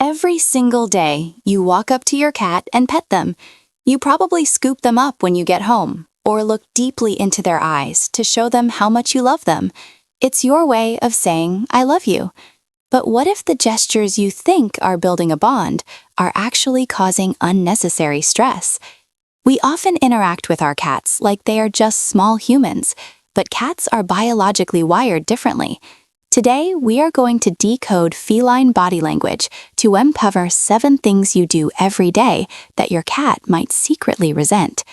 Every single day, you walk up to your cat and pet them. You probably scoop them up when you get home, or look deeply into their eyes to show them how much you love them. It's your way of saying, I love you. But what if the gestures you think are building a bond are actually causing unnecessary stress? We often interact with our cats like they are just small humans, but cats are biologically wired differently. Today, we are going to decode feline body language to uncover 7 things you do every day that your cat might secretly resent.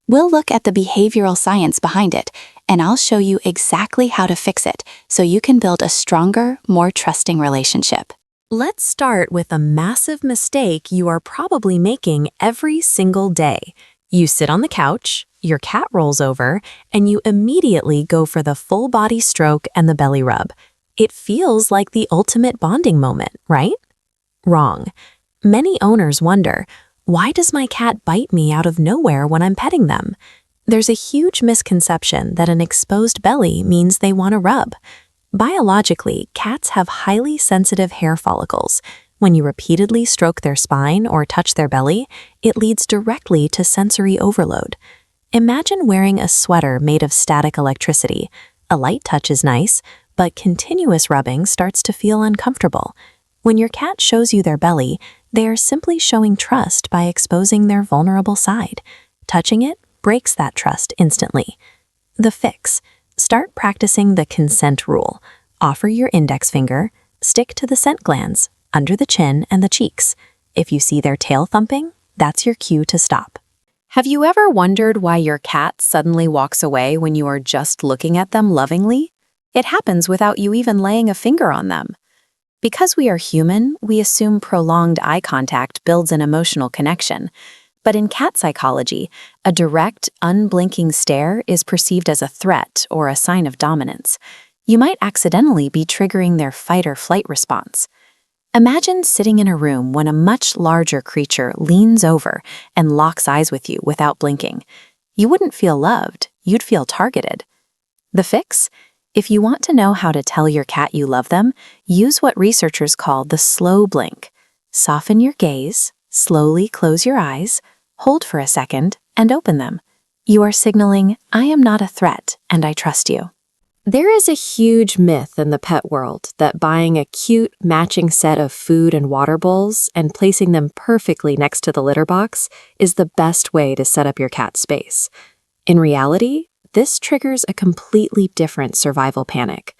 We'll look at the behavioral science behind it, and I'll show you exactly how to fix it so you can build a stronger, more trusting relationship. Let's start with a massive mistake you are probably making every single day. You sit on the couch, your cat rolls over, and you immediately go for the full body stroke and the belly rub. It feels like the ultimate bonding moment, right? Wrong. Many owners wonder, why does my cat bite me out of nowhere when I'm petting them? There's a huge misconception that an exposed belly means they want to rub. Biologically, cats have highly sensitive hair follicles. When you repeatedly stroke their spine or touch their belly, it leads directly to sensory overload. Imagine wearing a sweater made of static electricity. A light touch is nice, but continuous rubbing starts to feel uncomfortable. When your cat shows you their belly, they are simply showing trust by exposing their vulnerable side. Touching it breaks that trust instantly. The fix: start practicing the consent rule. Offer your index finger, stick to the scent glands, under the chin and the cheeks. If you see their tail thumping, that's your cue to stop. Have you ever wondered why your cat suddenly walks away when you are just looking at them lovingly? It happens without you even laying a finger on them. Because we are human, we assume prolonged eye contact builds an emotional connection. But in cat psychology, a direct, unblinking stare is perceived as a threat or a sign of dominance. You might accidentally be triggering their fight or flight response. Imagine sitting in a room when a much larger creature leans over and locks eyes with you without blinking. You wouldn't feel loved, you'd feel targeted. The fix? If you want to know how to tell your cat you love them, use what researchers call the slow blink. Soften your gaze, slowly close your eyes, hold for a second, and open them. You are signaling, I am not a threat, and I trust you. There is a huge myth in the pet world that buying a cute, matching set of food and water bowls and placing them perfectly next to the litter box is the best way to set up your cat's space. In reality, this triggers a completely different survival panic.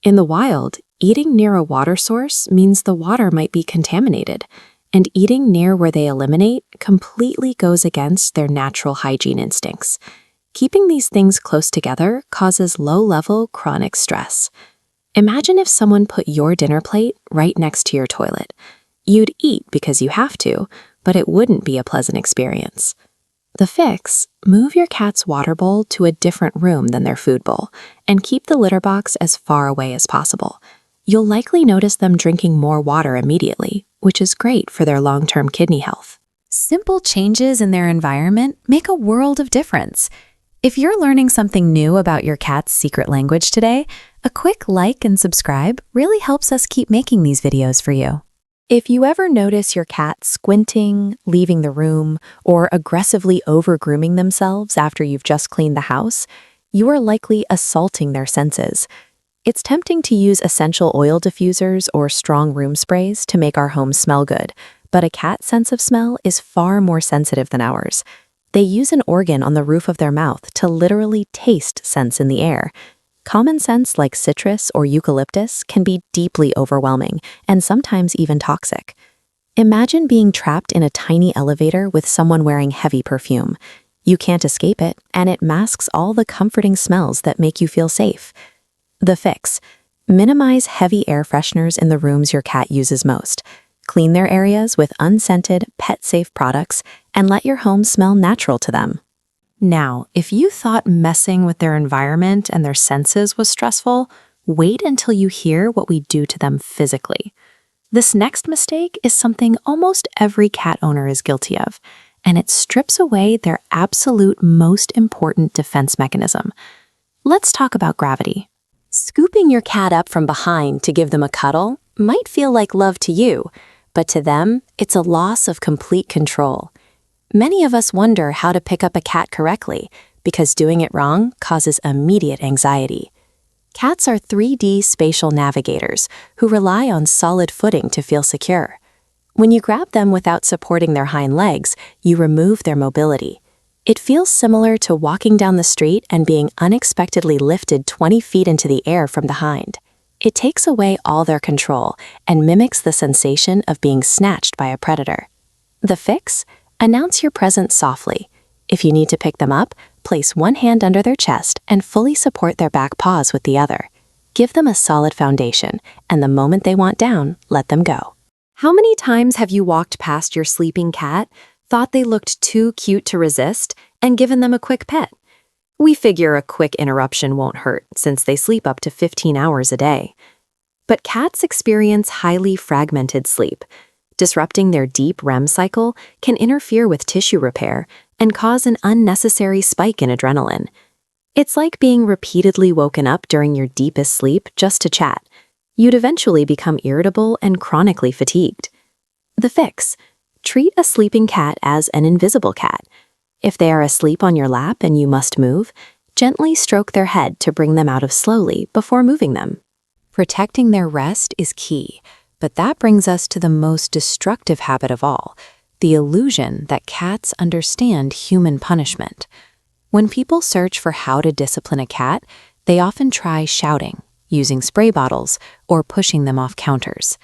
In the wild, eating near a water source means the water might be contaminated, and eating near where they eliminate completely goes against their natural hygiene instincts. Keeping these things close together causes low-level chronic stress. Imagine if someone put your dinner plate right next to your toilet. You'd eat because you have to, but it wouldn't be a pleasant experience. The fix: move your cat's water bowl to a different room than their food bowl, and keep the litter box as far away as possible. You'll likely notice them drinking more water immediately, which is great for their long-term kidney health. Simple changes in their environment make a world of difference. If you're learning something new about your cat's secret language today, a quick like and subscribe really helps us keep making these videos for you. If you ever notice your cat squinting, leaving the room, or aggressively over-grooming themselves after you've just cleaned the house, you are likely assaulting their senses. It's tempting to use essential oil diffusers or strong room sprays to make our home smell good, but a cat's sense of smell is far more sensitive than ours. They use an organ on the roof of their mouth to literally taste scents in the air. Common scents like citrus or eucalyptus can be deeply overwhelming and sometimes even toxic. Imagine being trapped in a tiny elevator with someone wearing heavy perfume. You can't escape it, and it masks all the comforting smells that make you feel safe. The fix: minimize heavy air fresheners in the rooms your cat uses most. Clean their areas with unscented, pet-safe products and let your home smell natural to them. Now, if you thought messing with their environment and their senses was stressful, wait until you hear what we do to them physically. This next mistake is something almost every cat owner is guilty of, and it strips away their absolute most important defense mechanism. Let's talk about gravity. Scooping your cat up from behind to give them a cuddle might feel like love to you, but to them, it's a loss of complete control. Many of us wonder how to pick up a cat correctly because doing it wrong causes immediate anxiety. Cats are 3D spatial navigators who rely on solid footing to feel secure. When you grab them without supporting their hind legs, you remove their mobility. It feels similar to walking down the street and being unexpectedly lifted 20 feet into the air from behind. It takes away all their control and mimics the sensation of being snatched by a predator. The fix? Announce your presence softly. If you need to pick them up, place one hand under their chest and fully support their back paws with the other. Give them a solid foundation, and the moment they want down, let them go. How many times have you walked past your sleeping cat, thought they looked too cute to resist, and given them a quick pet? We figure a quick interruption won't hurt since they sleep up to 15 hours a day. But cats experience highly fragmented sleep. Disrupting their deep REM cycle can interfere with tissue repair and cause an unnecessary spike in adrenaline. It's like being repeatedly woken up during your deepest sleep just to chat. You'd eventually become irritable and chronically fatigued. The fix: treat a sleeping cat as an invisible cat. If they are asleep on your lap and you must move, gently stroke their head to bring them out of slowly before moving them. Protecting their rest is key, but that brings us to the most destructive habit of all, the illusion that cats understand human punishment. When people search for how to discipline a cat, they often try shouting, using spray bottles, or pushing them off counters.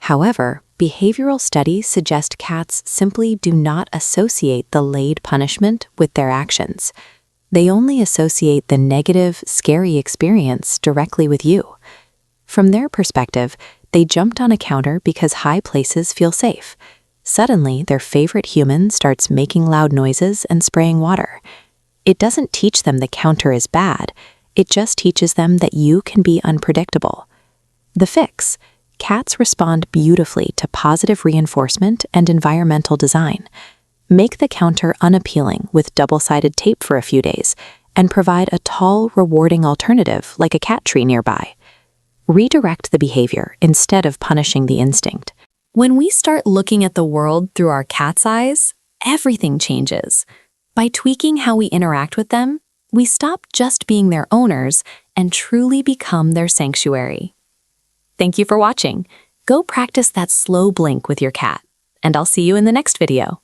However, behavioral studies suggest cats simply do not associate the laid punishment with their actions. They only associate the negative, scary experience directly with you. From their perspective, they jumped on a counter because high places feel safe. Suddenly, their favorite human starts making loud noises and spraying water. It doesn't teach them the counter is bad. It just teaches them that you can be unpredictable. The fix: cats respond beautifully to positive reinforcement and environmental design. Make the counter unappealing with double-sided tape for a few days, and provide a tall, rewarding alternative like a cat tree nearby. Redirect the behavior instead of punishing the instinct. When we start looking at the world through our cat's eyes, everything changes. By tweaking how we interact with them, we stop just being their owners and truly become their sanctuary. Thank you for watching. Go practice that slow blink with your cat, and I'll see you in the next video.